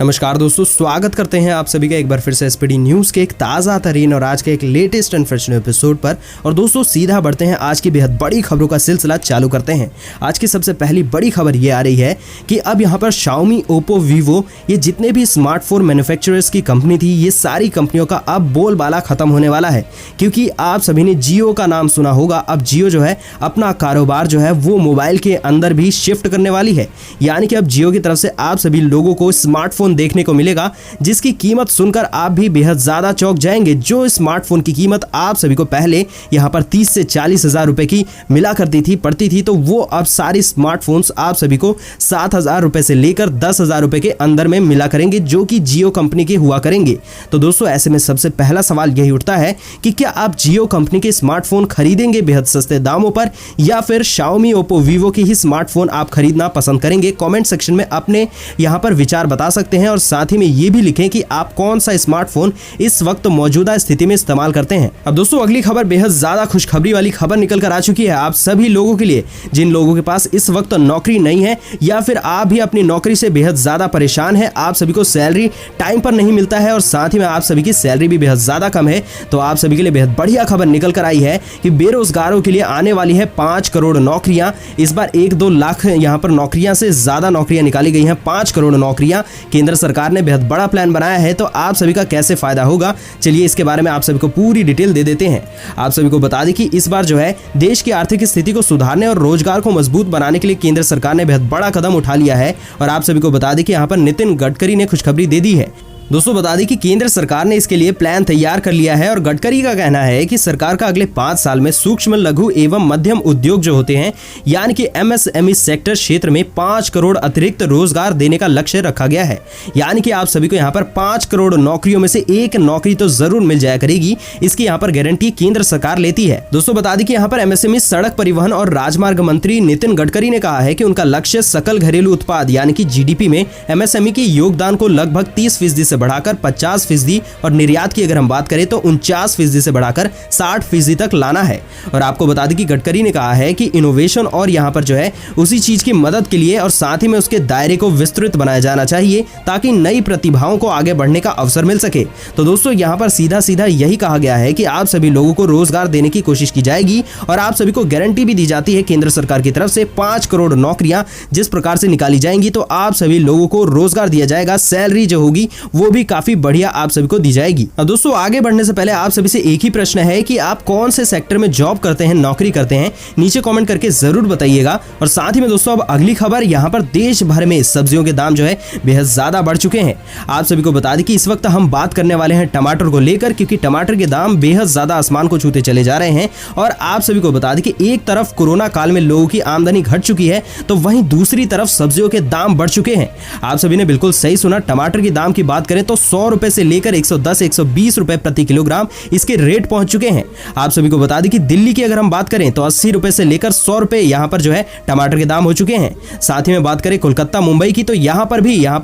नमस्कार दोस्तों, स्वागत करते हैं आप सभी का एक बार फिर से एसपीडी न्यूज़ के एक ताज़ा तरीन और आज के एक लेटेस्ट एंड फ्रेश एपिसोड पर। और दोस्तों सीधा बढ़ते हैं आज की बेहद बड़ी खबरों का सिलसिला चालू करते हैं। आज की सबसे पहली बड़ी खबर ये आ रही है कि अब यहाँ पर Xiaomi, Oppo, Vivo ये जितने भी स्मार्टफोन मैन्युफैक्चरर्स की कंपनी थी, ये सारी कंपनियों का अब बोलबाला खत्म होने वाला है। क्योंकि आप सभी ने जियो का नाम सुना होगा। अब जियो जो है अपना कारोबार जो है वो मोबाइल के अंदर भी शिफ्ट करने वाली है। यानी कि अब जियो की तरफ से आप सभी लोगों को स्मार्टफोन देखने को मिलेगा जिसकी कीमत सुनकर आप भी बेहद ज्यादा चौंक जाएंगे। जो स्मार्टफोन की कीमत आप सभी को पहले यहां पर 30 से 40 हजार रुपए की मिला करती थी, पड़ती थी, तो वो अब सारी स्मार्टफोन्स आप सभी को 7,000 रुपए से लेकर 10,000 रुपए के अंदर में मिला करेंगे, जो कि जियो कंपनी के हुआ करेंगे। तो दोस्तों ऐसे में सबसे पहला सवाल यही उठता है कि क्या आप जियो कंपनी के स्मार्टफोन खरीदेंगे बेहद सस्ते दामों पर, या फिर Xiaomi, Oppo, Vivo के ही स्मार्टफोन आप खरीदना पसंद करेंगे? कमेंट सेक्शन में अपने यहां पर विचार बता सकते हैं और साथ ही में ये भी लिखें कि आप कौन सा स्मार्टफोन इस वक्त मौजूदा स्थिति में इस्तेमाल करते हैं। अब दोस्तों अगली खबर बेहद ज्यादा खुशखबरी वाली खबर निकल कर आ चुकी है आप सभी लोगों के लिए, जिन लोगों के पास इस वक्त नौकरी नहीं है या फिर आप भी अपनी नौकरी से बेहद ज्यादा परेशान है, आप सभी को सैलरी टाइम पर नहीं मिलता है और साथ ही में आप सभी की सैलरी भी बेहद ज्यादा कम है। तो आप सभी के लिए बेहद बढ़िया खबर निकल कर आई है कि बेरोजगारों के लिए आने वाली है 5 करोड़ नौकरियां। इस बार 1-2 लाख यहाँ पर नौकरियां से ज्यादा नौकरियां निकाली गई हैं। 5 करोड़ नौकरियां केंद्र सरकार ने बेहद बड़ा प्लान बनाया है। तो आप सभी का कैसे फायदा होगा, चलिए इसके बारे में आप सभी को पूरी डिटेल दे देते हैं। आप सभी को बता दें कि इस बार जो है देश की आर्थिक स्थिति को सुधारने और रोजगार को मजबूत बनाने के लिए केंद्र सरकार ने बेहद बड़ा कदम उठा लिया है। और आप सभी को बता दें कि यहाँ पर नितिन गडकरी ने खुशखबरी दे दी है। दोस्तों बता दें कि केंद्र सरकार ने इसके लिए प्लान तैयार कर लिया है और गडकरी का कहना है कि सरकार का अगले 5 साल में सूक्ष्म, लघु एवं मध्यम उद्योग जो होते हैं यानी कि MSME सेक्टर क्षेत्र में 5 करोड़ अतिरिक्त रोजगार देने का लक्ष्य रखा गया है। यानी कि आप सभी को यहाँ पर 5 करोड़ नौकरियों में से एक नौकरी तो जरूर मिल जाया करेगी, इसकी यहाँ पर गारंटी केंद्र सरकार लेती है। दोस्तों बता दें कि यहाँ पर MSME सड़क परिवहन और राजमार्ग मंत्री नितिन गडकरी ने कहा है कि उनका लक्ष्य सकल घरेलू उत्पाद यानी कि GDP में MSME के योगदान को लगभग 30% से बढ़ाकर 50% और निर्यात की अगर हम बात करें तो 49% से बढ़ाकर 60% तक लाना है। और आपको बता दें कि गडकरी ने कहा है कि इनोवेशन और यहाँ पर जो है उसी चीज की मदद के लिए और साथ ही में उसके दायरे को विस्तृत बनाया जाना चाहिए ताकि नई प्रतिभाओं को आगे बढ़ने का अवसर मिल सके। तो दोस्तों यहाँ पर सीधा सीधा यही कहा गया है कि आप सभी लोगों को रोजगार देने की कोशिश की जाएगी और आप सभी को गारंटी भी दी जाती है केंद्र सरकार की तरफ से 5 करोड़ नौकरियां जिस प्रकार से निकाली जाएंगी तो आप सभी लोगों को रोजगार दिया जाएगा। सैलरी जो होगी वो भी काफी बढ़िया आप सभी को दी जाएगी। अब दोस्तों आगे बढ़ने से पहले आप सभी से एक ही प्रश्न है कि आप कौन से सेक्टर में जॉब करते हैं, नौकरी करते हैं, नीचे कमेंट करके जरूर बताइएगा। और साथ ही में दोस्तों अब अगली खबर, यहाँ पर देश भर में सब्जियों के दाम जो है बेहद ज्यादा बढ़ चुके हैं। आप सभी को बता दें कि इस वक्त हम बात करने वाले हैं टमाटर को लेकर, क्योंकि टमाटर के दाम बेहद ज्यादा आसमान को छूते चले जा रहे हैं। और आप सभी को बता दें कि एक तरफ कोरोना काल में लोगों की आमदनी घट चुकी है तो वहीं दूसरी तरफ सब्जियों के दाम बढ़ चुके हैं। आप सभी ने बिल्कुल सही सुना, टमाटर के दाम की बात करें तो 100 रुपए से लेकर 110-120 रुपए प्रति किलोग्राम इसके रेट पहुंच चुके हैं। आप सभी को बता दें कि दिल्ली की अगर हम बात करें तो 80 रुपए से लेकर 100 रुपए यहां पर जो है टमाटर के दाम हो चुके हैं। साथ ही में बात करें कोलकाता, मुंबई की तो यहां पर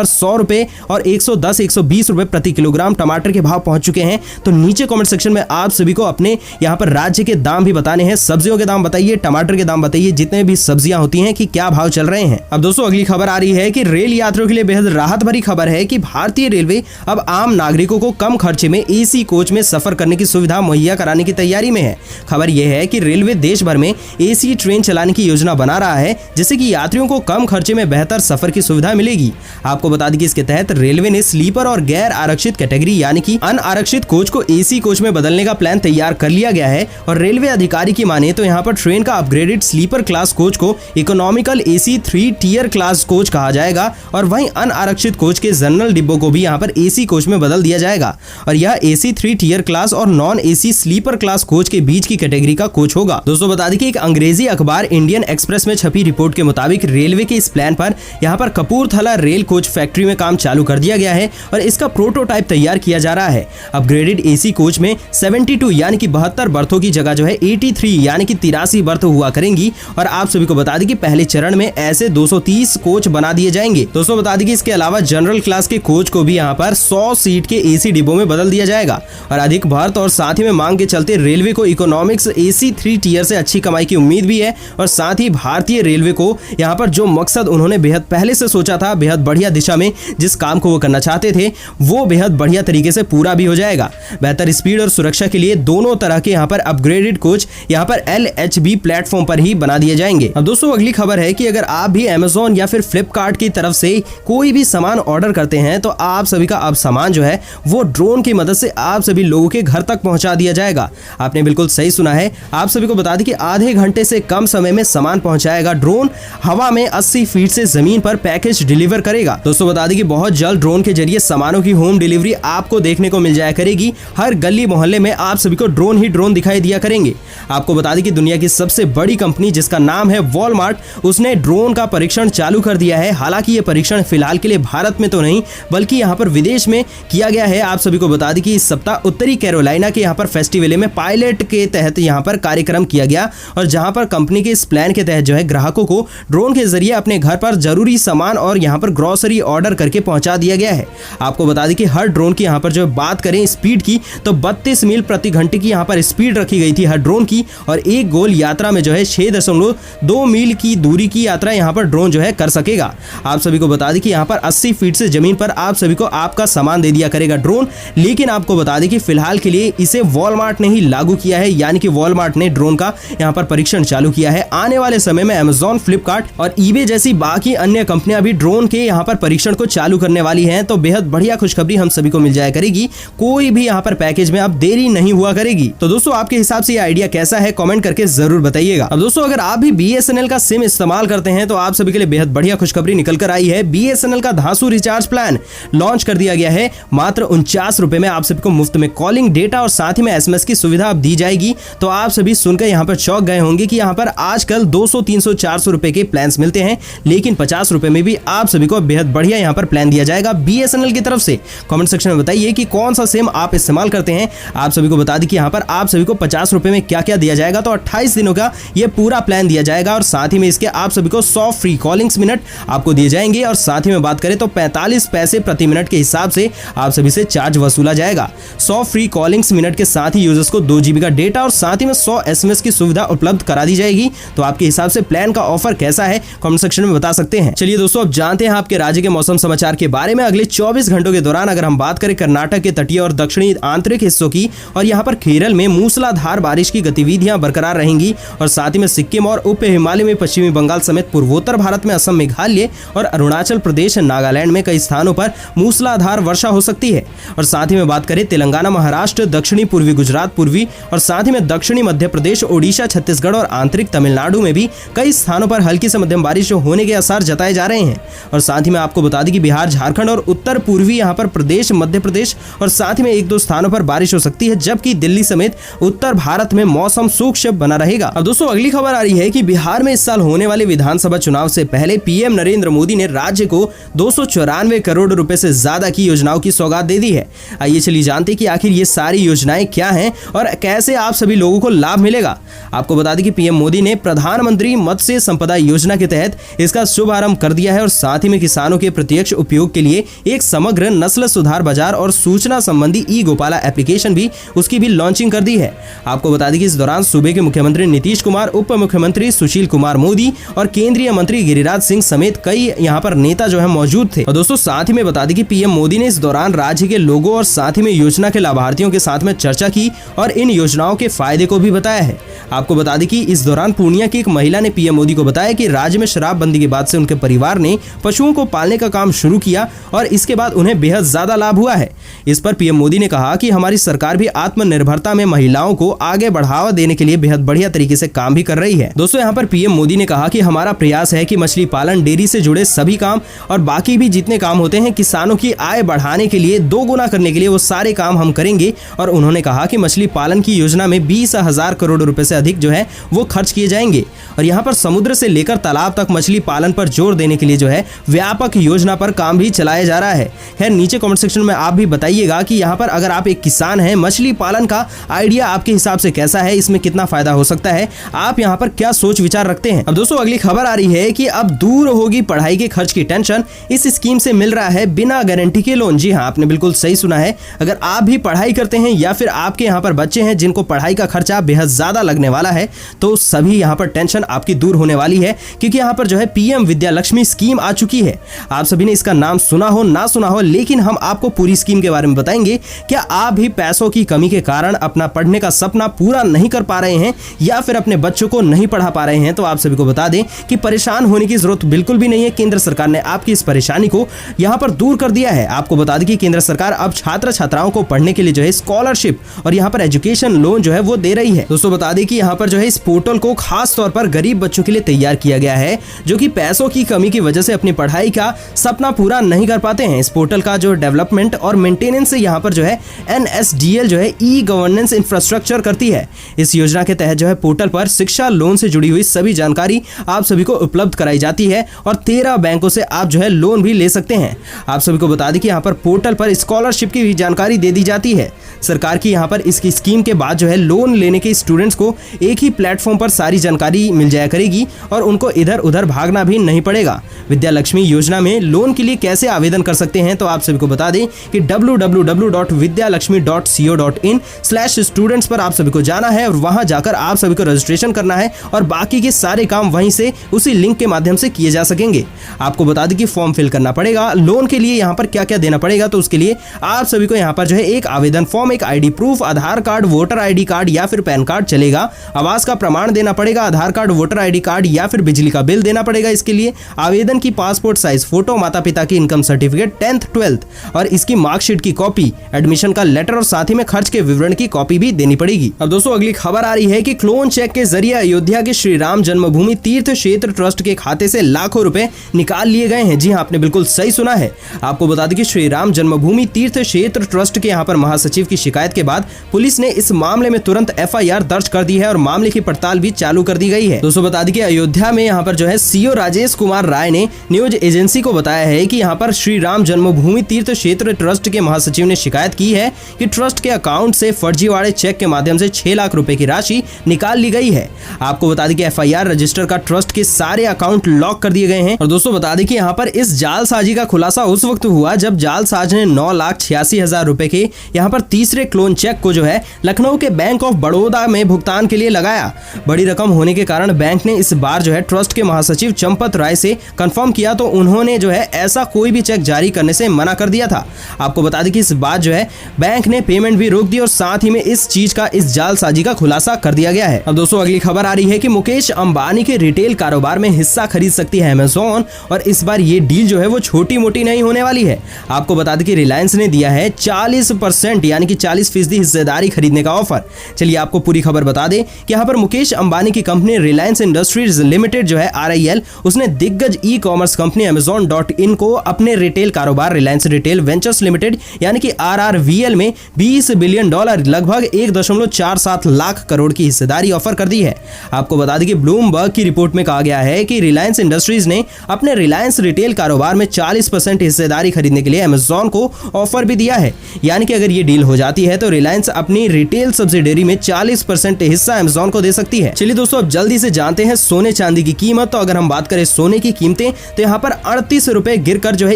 100 रुपए और 110-120 रुपए प्रति किलोग्राम टमाटर के भाव पहुंच चुके हैं। तो नीचे कमेंट सेक्शन में आप सभी को अपने यहां पर राज्य के दाम भी बताने हैं। सब्जियों के दाम बताइए, टमाटर के दाम बताइए, जितने भी सब्जियां होती हैं कि क्या भाव चल रहे हैं। अब दोस्तों अगली खबर आ रही है कि रेल यात्रियों के लिए बेहद राहत भरी खबर है कि भारतीय रेलवे अब आम नागरिकों को कम खर्चे में AC कोच में सफर करने की सुविधा मुहैया कराने की तैयारी में है। खबर यह है कि रेलवे देश भर में AC ट्रेन चलाने की योजना बना रहा है जिससे कि यात्रियों को कम खर्चे में बेहतर सफर की सुविधा मिलेगी। आपको बता दें कि इसके तहत रेलवे ने स्लीपर और गैर आरक्षित कैटेगरी यानी कि अनारक्षित कोच को AC कोच में बदलने का प्लान तैयार कर लिया गया है। और रेलवे अधिकारी की माने तो यहाँ पर ट्रेन का अपग्रेडेड स्लीपर क्लास कोच को economical AC 3 tier class coach कहा जाएगा और वहीं अनारक्षित कोच के जनरल डिब्बों को भी यहाँ पर AC कोच में बदल दिया जाएगा। और यह AC 3 टियर क्लास और non AC sleeper class coach के बीच की कैटेगरी का कोच होगा। दोस्तों बता दें कि एक अंग्रेजी अखबार इंडियन एक्सप्रेस में छपी रिपोर्ट के मुताबिक रेलवे के इस प्लान पर यहाँ पर कपूरथला रेल कोच फैक्ट्री में काम चालू कर दिया गया है और इसका प्रोटोटाइप तैयार किया जा रहा है। अपग्रेडेड AC कोच में 72 यानी कि 72 बर्थों की जगह जो है 83 यानी कि 83 बर्थ हुआ करेंगी। और आप सभी को बता दें कि पहले चरण में ऐसे 230 कोच बना दिए जाएंगे। दोस्तों बता दें कि इसके अलावा जनरल क्लास के कोच को भी यहाँ यहाँ पर 100 सीट के एसी डिब्बों में बदल दिया जाएगा और अधिक भर्त और साथ ही में मांग के चलते रेलवे को इकोनॉमिक्स एसी 3 टियर से अच्छी कमाई की उम्मीद भी है। और साथ ही भारतीय रेलवे को यहाँ पर जो मकसद उन्होंने बेहद पहले से सोचा था, बेहद बढ़िया दिशा में जिस काम को वो करना चाहते थे, वो बेहद बढ़िया तरीके से पूरा भी हो जाएगा। बेहतर स्पीड और सुरक्षा के लिए दोनों तरह के यहाँ पर अपग्रेडेड कोच यहाँ पर LHB प्लेटफॉर्म पर ही बना दिए जाएंगे। अब दोस्तों अगली खबर है कि अगर आप भी Amazon या फिर फ्लिपकार्ट की तरफ से कोई भी सामान ऑर्डर करते हैं तो आप सभी का अब सामान जो है वो ड्रोन की मदद से आप सभी लोगों के घर तक पहुंचा दिया जाएगा। आपने बिल्कुल सही सुना है। आप सभी को बता दें कि आधे घंटे से कम समय में सामान पहुंचाएगा ड्रोन। हवा में 80 फीट से जमीन पर पैकेज डिलीवर करेगा। दोस्तों बता दें कि बहुत जल्द ड्रोन के जरिए सामानों की होम डिलीवरी आपको देखने को मिल जाया करेगी। हर गली मोहल्ले में आप सभी को ड्रोन ही ड्रोन दिखाई दिया करेंगे। आपको बता दें कि दुनिया की सबसे बड़ी कंपनी जिसका नाम है वॉलमार्ट, उसने ड्रोन का परीक्षण चालू कर दिया है। हालांकि ये परीक्षण फिलहाल के लिए भारत में तो नहीं बल्कि यहाँ पर विदेश में किया गया है। आप सभी को बता दें कि इस सप्ताह उत्तरी कैरोलिना के यहाँ पर फेस्टिवल में पायलट के तहत यहाँ पर कार्यक्रम किया गया और जहाँ पर कंपनी के इस प्लान के तहत जो है ग्राहकों को ड्रोन के जरिए अपने घर पर जरूरी सामान और यहाँ पर ग्रोसरी ऑर्डर करके पहुंचा दिया गया है। आपको बता दें कि हर ड्रोन की यहाँ पर जो बात करें स्पीड की तो 32 मील प्रति घंटे की यहाँ पर स्पीड रखी गई थी हर ड्रोन की और एक गोल यात्रा में जो है 6.2 मील की दूरी की यात्रा यहाँ पर ड्रोन जो है कर सकेगा। आप सभी को बता दें कि यहाँ पर 80 फीट से जमीन पर आप सभी को आपका सामान दे दिया करेगा ड्रोन। लेकिन आपको बता दें कि फिलहाल के लिए इसे वॉलमार्ट ने ही लागू किया है, यानी कि वॉलमार्ट ने ड्रोन का यहाँ पर परीक्षण चालू किया है। आने वाले समय में Amazon, फ्लिपकार्ट और eBay जैसी बाकी अन्य कंपनियां भी ड्रोन के यहाँ पर परीक्षण को चालू करने वाली हैं। तो बेहद बढ़िया खुशखबरी हम सभी को मिल जाया करेगी। कोई भी यहाँ पर पैकेज में अब देरी नहीं हुआ करेगी। तो दोस्तों आपके हिसाब से ये आइडिया कैसा है, कमेंट करके जरूर बताइएगा। अब दोस्तों अगर आप भी BSNL का सिम इस्तेमाल करते हैं तो आप सभी के लिए बेहद बढ़िया खुशखबरी निकल कर आई है। BSNL का धांसू रिचार्ज प्लान लॉन्च कर दिया गया है। मात्र 49 रुपए में आप सभी को मुफ्त में कॉलिंग, डेटा और साथ ही में SMS की सुविधा अब दी जाएगी। तो आप सभी सुनकर यहाँ पर चौंक गए होंगे कि यहाँ पर आजकल 200, 300, 400 रुपए के प्लान मिलते हैं, लेकिन 50 रुपए में भी आप सभी को बेहद बढ़िया यहाँ पर प्लान दिया जाएगा BSNL की तरफ से। कमेंट सेक्शन में बताइए कि कौन सा सिम आप इस्तेमाल करते हैं। आप सभी को बता दें कि यहाँ पर आप सभी को 50 रुपए में क्या क्या दिया जाएगा। तो 28 दिनों का ये पूरा प्लान दिया जाएगा और साथ ही में इसके आप सभी को 100 फ्री कॉलिंग्स मिनट आपको दिए जाएंगे और साथ ही में बात करें तो 45 पैसे प्रति मिनट के हिसाब से आप सभी से चार्ज वसूला जाएगा। 100 फ्री कॉलिंग्स मिनट के साथ ही यूजर्स को 2 GB का डेटा और साथ ही में 100 SMS की सुविधा उपलब्ध करा दी जाएगी। तो आपके हिसाब से प्लान का ऑफर कैसा है कमेंट सेक्शन में बता सकते हैं। चलिए दोस्तों अब जानते हैं आपके राज्य के मौसम समाचार के बारे में। अगले 24 घंटों के दौरान अगर हम बात करें कर्नाटक के तटीय और दक्षिणी आंतरिक हिस्सों की और यहाँ पर केरल में मूसलाधार बारिश की गतिविधियां बरकरार रहेंगी और साथ ही में सिक्किम और उप हिमालय में पश्चिमी बंगाल समेत पूर्वोत्तर भारत में असम, मेघालय और अरुणाचल प्रदेश, नागालैंड में कई स्थानों पर मूसलाधार वर्षा हो सकती है। और साथ ही में बात करें तेलंगाना, महाराष्ट्र, दक्षिणी पूर्वी गुजरात, पूर्वी और साथ ही में दक्षिणी मध्य प्रदेश, ओडिशा, छत्तीसगढ़ और आंतरिक तमिलनाडु में भी कई स्थानों पर हल्की से मध्यम बारिश होने के आसार जताए जा रहे हैं। और साथ ही में आपको बता दें कि बिहार, झारखंड और उत्तर पूर्वी यहाँ पर प्रदेश, मध्य प्रदेश और साथ ही में 1-2 स्थानों पर बारिश हो सकती है, जबकि दिल्ली समेत उत्तर भारत में मौसम शुष्क बना रहेगा। अब दोस्तों अगली खबर आ रही है कि बिहार में इस साल होने वाले विधानसभा चुनाव से पहले पीएम नरेंद्र मोदी ने राज्य को 294 करोड़ रुपए से ज्यादा की योजनाओं की सौगात दे दी है। आइए चलिए जानते हैं कि आखिर ये सारी योजनाएं क्या हैं और कैसे आप सभी लोगों को लाभ मिलेगा। आपको बता दें कि पीएम मोदी ने प्रधानमंत्री मत्स्य संपदा योजना के तहत इसका शुभारंभ कर दिया है और साथ ही में किसानों के प्रत्यक्ष उपयोग के लिए एक समग्र नस्ल सुधार बाजार और सूचना संबंधी ई गोपाला एप्लीकेशन भी उसकी भी लॉन्चिंग कर दी है। आपको बता दें कि इस दौरान सूबे के मुख्यमंत्री नीतीश कुमार, उप मुख्यमंत्री सुशील कुमार मोदी और केंद्रीय मंत्री गिरिराज सिंह समेत कई यहाँ पर नेता जो है मौजूद थे। और दोस्तों साथ ही में बता दें कि पीएम मोदी ने इस दौरान राज्य के लोगों और साथ ही में योजना के लाभार्थियों के साथ में चर्चा की और इन योजनाओं के फायदे को भी बताया है। आपको बता दें कि इस दौरान पूर्णिया की एक महिला ने पीएम मोदी को बताया कि राज्य में शराबबंदी के बाद से उनके परिवार ने पशुओं को पालने का काम शुरू किया और इसके बाद उन्हें बेहद ज्यादा लाभ हुआ है। इस पर पीएम मोदी ने कहा कि हमारी सरकार भी आत्मनिर्भरता में महिलाओं को आगे बढ़ावा देने के लिए बेहद बढ़िया तरीके से काम भी कर रही है। दोस्तों यहाँ पर पीएम मोदी ने कहा कि हमारा प्रयास है कि मछली पालन, डेयरी से जुड़े सभी काम और बाकी भी जितने काम होते हैं किसानों की आय बढ़ाने के लिए, 2 गुना करने के लिए वो सारे काम हम करेंगे। और उन्होंने कहा कि मछली पालन की योजना में 20,000 करोड़ रुपए से अधिक जो है वो खर्च किए जाएंगे और यहाँ पर समुद्र से लेकर तालाब तक मछली पालन पर जोर देने के लिए जो है व्यापक योजना पर काम भी चलाया जा रहा है। खैर नीचे कमेंट सेक्शन में आप भी बताइएगा कि यहाँ पर अगर आप एक किसान हैं, मछली पालन का आइडिया आपके हिसाब से कैसा है, इसमें कितना फायदा हो सकता है, आप यहाँ पर क्या सोच विचार रखते हैं। अब दोस्तों अगली खबर आ रही है कि अब दूर होगी पढ़ाई के खर्च की टेंशन। इस स्कीम से मिल रहा है बिना गारंटी गारंटी के लोन। जी हाँ, आपने बिल्कुल सही सुना है। अगर आप भी पढ़ाई करते हैं या फिर आपके यहाँ पर बच्चे हैं जिनको पढ़ाई का खर्चा बेहद ज्यादा लगने वाला है, तो सभी यहाँ पर टेंशन आपकी दूर होने वाली है, क्योंकि यहाँ पर जो है पीएम विद्या लक्ष्मी स्कीम आ चुकी है। आप सभी ने इसका नाम सुना हो ना सुना हो, लेकिन हम आपको पूरी स्कीम के बारे में बताएंगे। क्या आप भी पैसों की कमी के कारण अपना पढ़ने का सपना पूरा नहीं कर पा रहे हैं या फिर अपने बच्चों को नहीं पढ़ा पा रहे हैं, तो आप सभी को बता दें कि परेशान होने की जरूरत बिल्कुल भी नहीं है। केंद्र सरकार ने आपकी इस परेशानी को यहाँ पर दूर कर दिया है। आपको बता दें कि केंद्र सरकार अब छात्र छात्राओं को पढ़ने के लिए जो है स्कॉलरशिप और यहाँ पर एजुकेशन लोन जो है वो दे रही है। दोस्तों बता दें कि यहाँ पर जो है इस पोर्टल को खास तौर पर गरीब बच्चों के लिए तैयार किया गया है, जो कि पैसों की कमी की वजह से अपनी पढ़ाई का सपना पूरा नहीं कर पाते हैं। इस पोर्टल का जो डेवलपमेंट और मेंटेनेंस यहाँ पर जो है NSDL जो है ई गवर्नेंस इंफ्रास्ट्रक्चर करती है। इस योजना के तहत जो है पोर्टल पर शिक्षा लोन से जुड़ी हुई सभी जानकारी आप सभी को उपलब्ध कराई जाती है और 13 बैंकों से आप जो है लोन भी ले सकते हैं। आप सभी को बता दें कि यहाँ पर पोर्टल पर स्कॉलरशिप की भी जानकारी दे दी जाती है। सरकार की यहाँ पर इसकी स्कीम के बाद जो है लोन लेने के स्टूडेंट्स को एक ही प्लेटफॉर्म पर सारी जानकारी मिल जाया करेगी और उनको इधर उधर भागना भी नहीं पड़ेगा। विद्या लक्ष्मी योजना में लोन के लिए कैसे आवेदन कर सकते हैं, तो आप सभी को बता दें कि www.vidyalakshmi.co.in/students पर आप सभी को जाना है और वहां जाकर आप सभी को रजिस्ट्रेशन करना है और बाकी के सारे काम वहीं से उसी लिंक के माध्यम से किए जा सकेंगे। आपको बता दें कि फॉर्म फिल करना पड़ेगा। लोन के लिए यहाँ पर क्या क्या देना पड़ेगा, तो उसके लिए आप सभी को यहाँ पर जो है एक आवेदन फॉर्म, एक ID प्रूफ, आधार कार्ड, वोटर ID कार्ड या फिर पैन कार्ड चलेगा। आवास का प्रमाण देना पड़ेगा, आधार कार्ड, वोटर ID कार्ड या फिर बिजली का बिल देना पड़ेगा। इसके लिए आवेदन की पासपोर्ट साइज फोटो, माता पिता की इनकम सर्टिफिकेट 10th 12th और इसकी मार्कशीट की कॉपी, एडमिशन का लेटर और साथ ही में खर्च के विवरण की कॉपी भी देनी पड़ेगी। अब दोस्तों अगली खबर आ रही है कि क्लोन चेक के जरिए अयोध्या के श्री राम जन्मभूमि तीर्थ क्षेत्र ट्रस्ट के खाते से लाखों रुपए निकाल लिए गए हैं। जी हाँ, आपने बिल्कुल सही सुना है। आपको बता दें कि श्री राम जन्मभूमि तीर्थ क्षेत्र ट्रस्ट के यहाँ पर महासचिव की शिकायत के बाद पुलिस ने इस मामले में तुरंत FIR दर्ज कर दी है और मामले की पड़ताल भी चालू कर दी गई है। दोस्तों बता दें कि अयोध्या में यहाँ पर जो है CO राजेश कुमार राय ने न्यूज एजेंसी को बताया है कि यहाँ पर श्री राम जन्मभूमि तीर्थ क्षेत्र ट्रस्ट के महासचिव ने शिकायत की है कि ट्रस्ट के अकाउंट से फर्जीवाड़े चेक के माध्यम से 6 लाख रुपए की राशि निकाल ली गई है। आपको बता दें कि FIR रजिस्टर का ट्रस्ट के सारे अकाउंट लॉक कर दिए गए हैं। और दोस्तों बता दें कि यहाँ पर इस जालसाजी का खुलासा उस वक्त हुआ जब जालसाज ने 9,86,000 रुपए के यहाँ पर तीसरे क्लोन चेक को जो है लखनऊ के बैंक ऑफ बड़ौदा में भुगतान के लिए लगाया। बड़ी रकम होने के कारण बैंक ने इस बार जो है ट्रस्ट के महासचिव चंपत राय से कंफर्म किया, तो उन्होंने जो है ऐसा कोई भी चेक जारी करने से मना कर दिया था। आपको बता दें कि इस बार जो है बैंक ने पेमेंट भी रोक दी और साथ ही में इस चीज का, इस जालसाजी का खुलासा कर दिया गया है। अब दोस्तों अगली खबर आ रही है कि मुकेश अंबानी के रिटेल कारोबार में हिस्सा खरीद सकती है अमेज़न और इस बार ये डील जो है वो छोटी मोटी नहीं होने वाली है। आपको बता दें कि रिलायंस ने दिया है 40% यानी कि 40% हिस्सेदारी खरीदने का ऑफर। चलिए आपको पूरी खबर बता दें कि यहाँ पर मुकेश अंबानी की कंपनी रिलायंस इंडस्ट्रीज लिमिटेड जो है RIL, उसने दिग्गज ई-कॉमर्स कंपनी Amazon.in को अपने रिटेल कारोबार रिलायंस रिटेल वेंचर्स लिमिटेड यानी कि RRVL में $20 बिलियन लगभग 1.47 लाख करोड़ की हिस्सेदारी ऑफर कर दी है। आपको बता दें कि ब्लूमबर्ग की रिपोर्ट में कहा गया है कि रिलायंस इंडस्ट्रीज ने अपने रिलायंस रिटेल कारोबार में 40% हिस्सेदारी खरीदने के लिए Amazon को ऑफर भी दिया है। यानी कि अगर ये डील हो जाती है तो रिलायंस अपनी रिटेल सब्सिडियरी में 40% हिस्सा Amazon को दे सकती है। चलिए दोस्तों अब जल्दी से जानते हैं सोने चांदी की कीमत। तो अगर हम बात करें सोने की कीमतें तो यहाँ पर 38 रुपए गिरकर जो है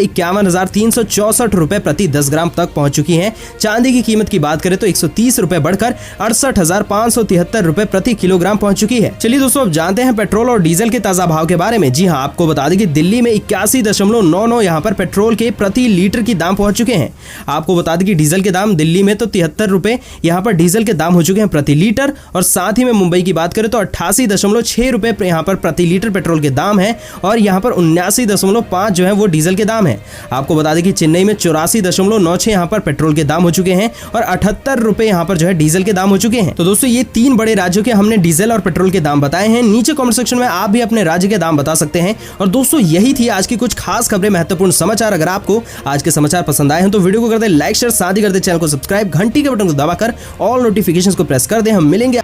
51,364 रुपए प्रति 10 ग्राम तक पहुंच चुकी है। चांदी की कीमत की बात करें तो 130 रुपए बढ़कर 68,573 रुपए प्रति किलोग्राम पहुंच चुकी है। चलिए दोस्तों अब जानते हैं पेट्रोल और डीजल के ताजा भाव के बारे में। जी हाँ, आपको बता दें कि दिल्ली में 81.99 यहाँ पर पेट्रोल के प्रति लीटर की दाम पहुंच चुके हैं। आपको बता दें कि डीजल के दाम दिल्ली में तो 73 रुपए यहाँ पर डीजल के दाम हो चुके हैं प्रति लीटर और साथ ही में मुंबई की बात करें तो 88.6 रुपए यहाँ पर प्रति लीटर पेट्रोल के दाम है और यहाँ पर 79.5 जो है वो डीजल के दाम है। आपको बता दें कि चेन्नई में 84.96 यहाँ पर पेट्रोल के दाम हो चुके हैं और 78 रुपए यहाँ पर जो है डीजल के दाम हो चुके हैं। तो दोस्तों ये 3 बड़े राज्यों के हमने डीजल और पेट्रोल के दाम बताए हैं। नीचे कमेंट सेक्शन में आप भी अपने राज्य के दाम बता सकते हैं। और दोस्तों यही थी आज की कुछ खास खबरें, महत्वपूर्ण समाचार। अगर आपको आज के समाचार पसंद आए हैं तो वीडियो को कर दे लाइक, शेयर, साथ ही कर दे चैनल को सब्सक्राइब, घंटी के बटन को दबाकर ऑल नोटिफिकेशंस को प्रेस कर दे। हम मिलेंगे